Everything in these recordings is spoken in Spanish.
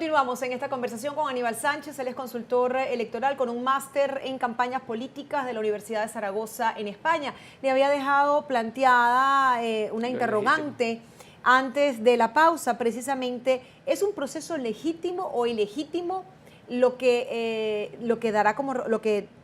Continuamos en esta conversación con Aníbal Sánchez, él es consultor electoral con un máster en campañas políticas de la Universidad de Zaragoza en España. Le había dejado planteada una interrogante antes de la pausa, precisamente, ¿es un proceso legítimo o ilegítimo lo que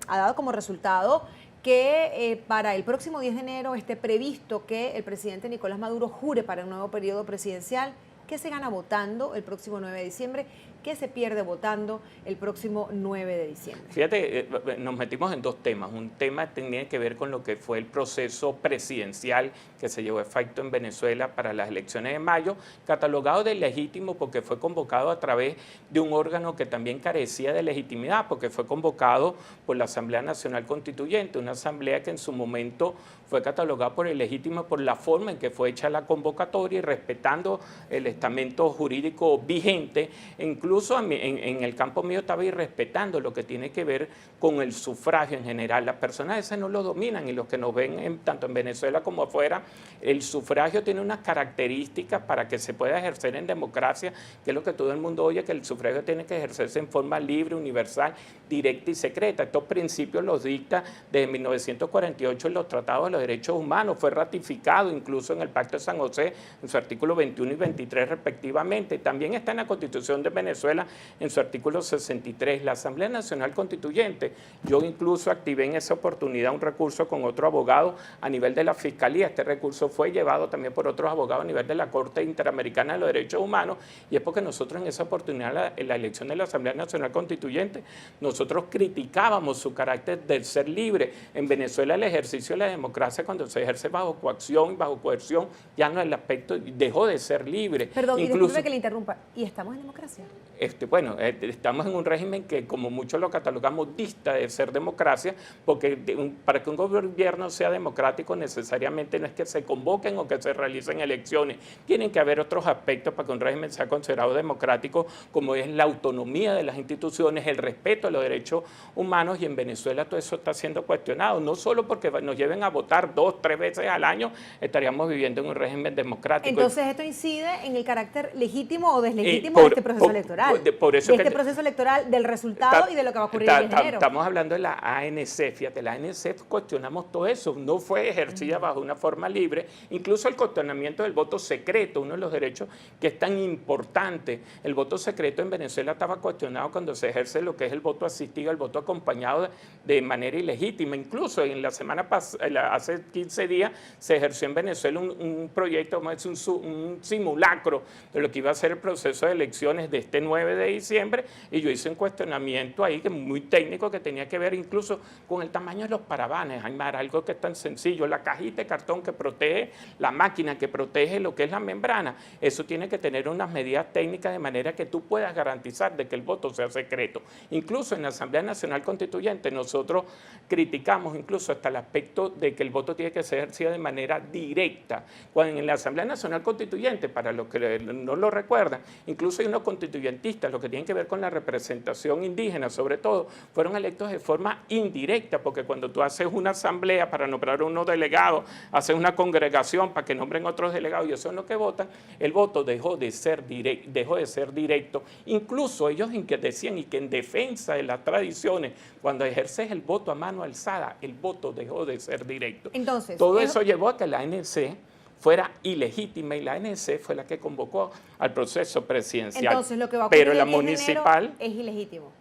ha dado como resultado que para el próximo 10 de enero esté previsto que el presidente Nicolás Maduro jure para un nuevo periodo presidencial? ¿Qué se gana votando el próximo 9 de diciembre? ¿Qué se pierde votando el próximo 9 de diciembre? Fíjate, nos metimos en dos temas. Un tema tenía que ver con lo que fue el proceso presidencial que se llevó a efecto en Venezuela para las elecciones de mayo, catalogado de legítimo porque fue convocado a través de un órgano que también carecía de legitimidad, porque fue convocado por la Asamblea Nacional Constituyente, una asamblea que en su momento fue catalogada por ilegítimo por la forma en que fue hecha la convocatoria y respetando el estamento jurídico vigente. Incluso en el campo mío estaba irrespetando lo que tiene que ver con el sufragio en general. Las personas esas no lo dominan y los que nos ven tanto en Venezuela como afuera, el sufragio tiene unas características para que se pueda ejercer en democracia, que es lo que todo el mundo oye, que el sufragio tiene que ejercerse en forma libre, universal, directa y secreta. Estos principios los dicta desde 1948 en los tratados de los derechos humanos, fue ratificado incluso en el Pacto de San José en su artículo 21 y 23 respectivamente. También está en la Constitución de Venezuela en su artículo 63. La Asamblea Nacional Constituyente, yo incluso activé en esa oportunidad un recurso con otro abogado a nivel de la Fiscalía. Este recurso fue llevado también por otros abogados a nivel de la Corte Interamericana de los Derechos Humanos, y es porque nosotros en esa oportunidad, en la elección de la Asamblea Nacional Constituyente, nosotros criticábamos su carácter de ser libre. En Venezuela el ejercicio de la democracia, cuando se ejerce bajo coacción y bajo coerción, ya no es el aspecto, dejó de ser libre. Perdón, incluso, y disculpe que le interrumpa, ¿y estamos en democracia? Estamos en un régimen que, como muchos lo catalogamos, dista de ser democracia, porque para que un gobierno sea democrático necesariamente no es que se convoquen o que se realicen elecciones. Tienen que haber otros aspectos para que un régimen sea considerado democrático, como es la autonomía de las instituciones, el respeto a los derechos humanos, y en Venezuela todo eso está siendo cuestionado, no solo porque nos lleven a votar 2, 3 veces al año, estaríamos viviendo en un régimen democrático. Entonces esto incide en el carácter legítimo o deslegítimo de este proceso electoral. Proceso electoral, del resultado y de lo que va a ocurrir en enero. Estamos hablando de la ANC, fíjate, la ANC cuestionamos todo eso, no fue ejercida bajo una forma libre, incluso el cuestionamiento del voto secreto, uno de los derechos que es tan importante. El voto secreto en Venezuela estaba cuestionado cuando se ejerce lo que es el voto asistido, el voto acompañado de manera ilegítima. Incluso en la semana pasada, hace 15 días, se ejerció en Venezuela un proyecto, un simulacro de lo que iba a ser el proceso de elecciones de este 9 de diciembre, y yo hice un cuestionamiento ahí que muy técnico que tenía que ver incluso con el tamaño de los paravanes, Aymar, algo que es tan sencillo, la cajita de cartón que protege la máquina, que protege lo que es la membrana, eso tiene que tener unas medidas técnicas de manera que tú puedas garantizar de que el voto sea secreto. Incluso en la Asamblea Nacional Constituyente nosotros criticamos incluso hasta el aspecto de que el voto tiene que ser ejercido de manera directa. Cuando en la Asamblea Nacional Constituyente, para los que no lo recuerdan, incluso hay unos constituyentistas, lo que tienen que ver con la representación indígena, sobre todo, fueron electos de forma indirecta, porque cuando tú haces una asamblea para nombrar unos delegados, haces una congregación para que nombren otros delegados y eso es lo que votan, el voto dejó de ser directo. Incluso ellos decían y que en defensa de las tradiciones, cuando ejerces el voto a mano alzada, el voto dejó de ser directo. Entonces, todo eso llevó a que la ANC fuera ilegítima y la ANC fue la que convocó al proceso presidencial. Entonces, lo que va a ocurrir pero la el 10 de municipal enero es ilegítimo.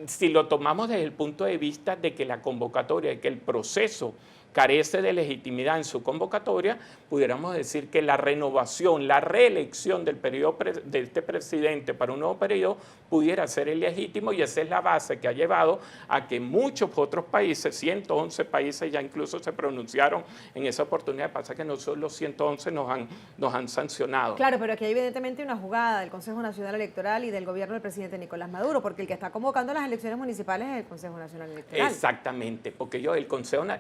Si lo tomamos desde el punto de vista de que la convocatoria, de que el proceso carece de legitimidad en su convocatoria, pudiéramos decir que la renovación, la reelección del periodo de este presidente para un nuevo periodo pudiera ser ilegítimo, y esa es la base que ha llevado a que muchos otros países, 111 países ya incluso se pronunciaron en esa oportunidad. Pasa que nosotros los 111 nos han sancionado. Claro, pero aquí hay evidentemente una jugada del Consejo Nacional Electoral y del gobierno del presidente Nicolás Maduro, porque el que está convocando las elecciones municipales es el Consejo Nacional Electoral. Exactamente, porque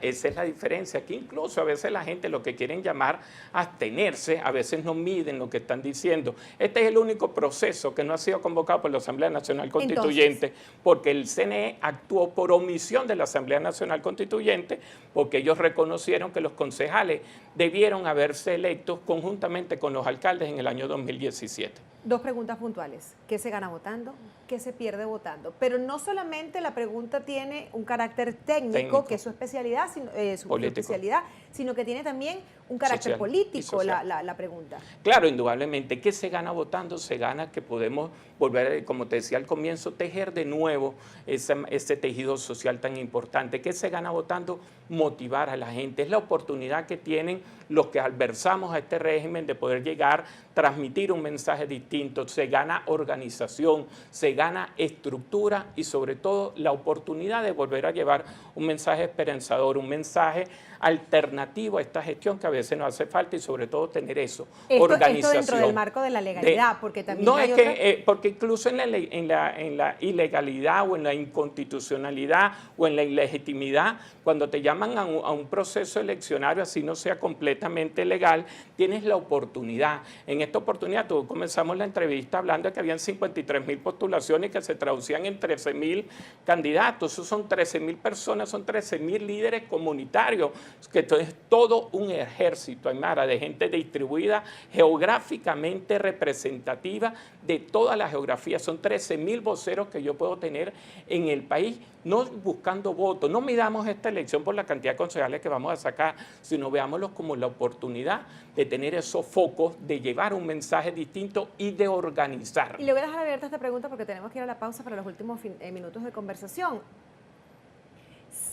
esa es la diferencia. Aquí incluso a veces la gente lo que quieren llamar abstenerse, a veces no miden lo que están diciendo. Este es el único proceso que no ha sido convocado por la Asamblea Nacional Constituyente. Entonces, porque el CNE actuó por omisión de la Asamblea Nacional Constituyente, porque ellos reconocieron que los concejales debieron haberse electos conjuntamente con los alcaldes en el año 2017. Dos preguntas puntuales. ¿Qué se gana votando? ¿Qué se pierde votando? Pero no solamente la pregunta tiene un carácter técnico, que es su especialidad, su especialidad, sino que tiene también un carácter social político la pregunta. Claro, indudablemente. ¿Qué se gana votando? Se gana que podemos volver, como te decía al comienzo, tejer de nuevo ese tejido social tan importante. ¿Qué se gana votando? Motivar a la gente. Es la oportunidad que tienen los que adversamos a este régimen de poder llegar, transmitir un mensaje distinto. Se gana organización, se gana estructura y sobre todo la oportunidad de volver a llevar un mensaje esperanzador, un mensaje alternativo a esta gestión que a veces nos hace falta y sobre todo tener eso, organización. Esto dentro del marco de la legalidad, porque también no hay es que, porque incluso en la ilegalidad o en la inconstitucionalidad o en la ilegitimidad, cuando te llaman a un proceso eleccionario, así no sea completamente legal, tienes la oportunidad. En esta oportunidad, comenzamos la entrevista hablando de que habían 53.000 postulaciones que se traducían en 13.000 candidatos. Eso son 13.000 personas, son 13.000 líderes comunitarios, que es todo un ejército, Aymara, de gente distribuida geográficamente representativa de toda la geografía. Son 13.000 voceros que yo puedo tener en el país, no buscando votos. No midamos esta elección por la cantidad de concejales que vamos a sacar, sino veámoslo como la oportunidad de tener esos focos, de llevar un mensaje distinto y de organizar. Y le voy a dejar abierta esta pregunta porque tenemos que ir a la pausa para los últimos minutos de conversación.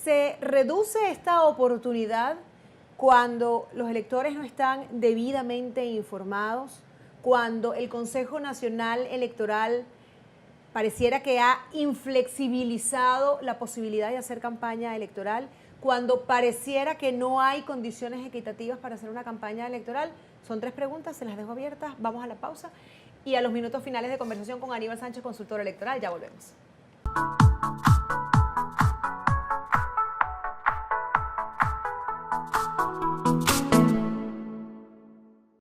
¿Se reduce esta oportunidad cuando los electores no están debidamente informados? Cuando el Consejo Nacional Electoral pareciera que ha inflexibilizado la posibilidad de hacer campaña electoral, cuando pareciera que no hay condiciones equitativas para hacer una campaña electoral. Son tres preguntas, se las dejo abiertas, vamos a la pausa y a los minutos finales de conversación con Aníbal Sánchez, consultor electoral. Ya volvemos.